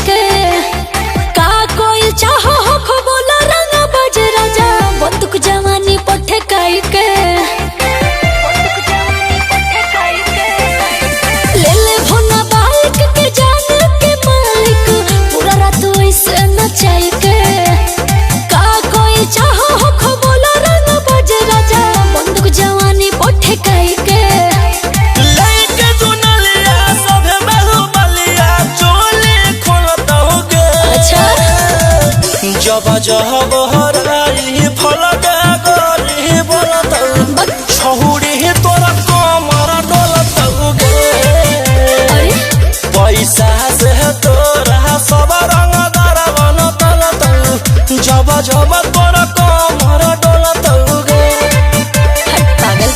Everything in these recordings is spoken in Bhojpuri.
के का कोई चाहो हो खो बोला रंग बज राजा बंदूक जवानी पठे काई के ले ले भोना बाइक के जान के मालिक पूरा रात ऐसे नचाई के का कोई चाहो हो खो बोला रंग बज राजा बंदूक जवानी पठे काई के जब जब हराई फलक गरी बोलत छहुरी तोरा कमर डोलत गे पैसा से तोरा सब रंग दर बनत जब जब तोरा कमर डोलत गे पागल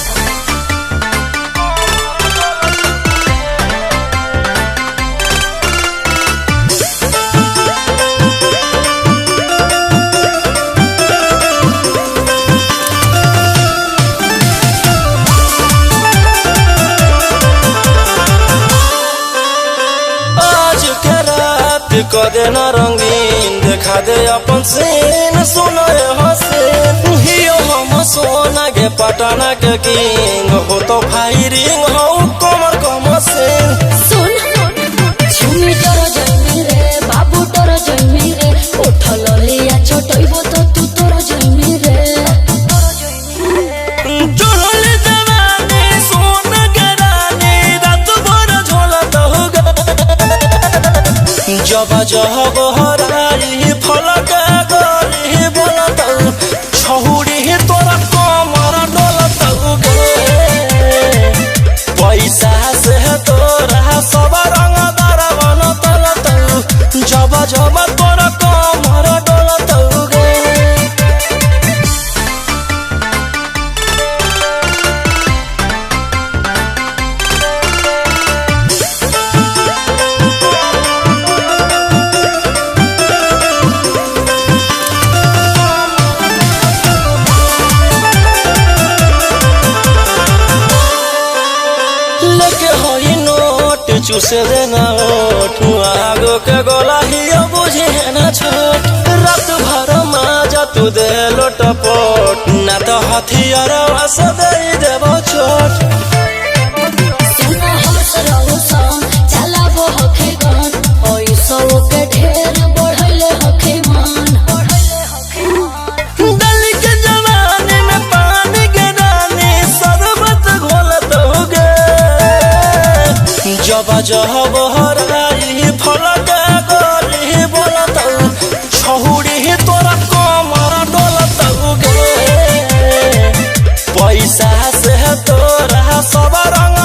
कदे न रंगीन देखा दे अपन सीन सुनो हसीन हियो हम सोना के पटना के किंग हो तो फायरिंग हो कमर कम सीन सुन झुमी डर जइमी रे बाबू डर जइमी रे उठल लिया छोटइबो तो तू तोर जइमी रे चढ़ल जवानी सोन गरानी रात भर झोलत होगा जब जब हराई फलक गरी बोलत छहुरी तोरा कमर डोलत गे पैसा से तोरा सब रंग दर बनत जब जब तोरा कमर डोलत गे चूसे देना ओठ आगो के गोला हियो बुझे ना छोट रात भर माजा तू दे लोटपोट ना तो हथियार वास दे देबो छोट सुना हमस रहू सन चलाबो हखे गन पैसो के ढेर बढ़ले हखे मान दल के जवानी में पानी के रानी शरबत घोलत होगे जब जब हराई फलक गरी बोलत छहुरी तोरा कमर डोलत गे पैसा से तोरा सब रंग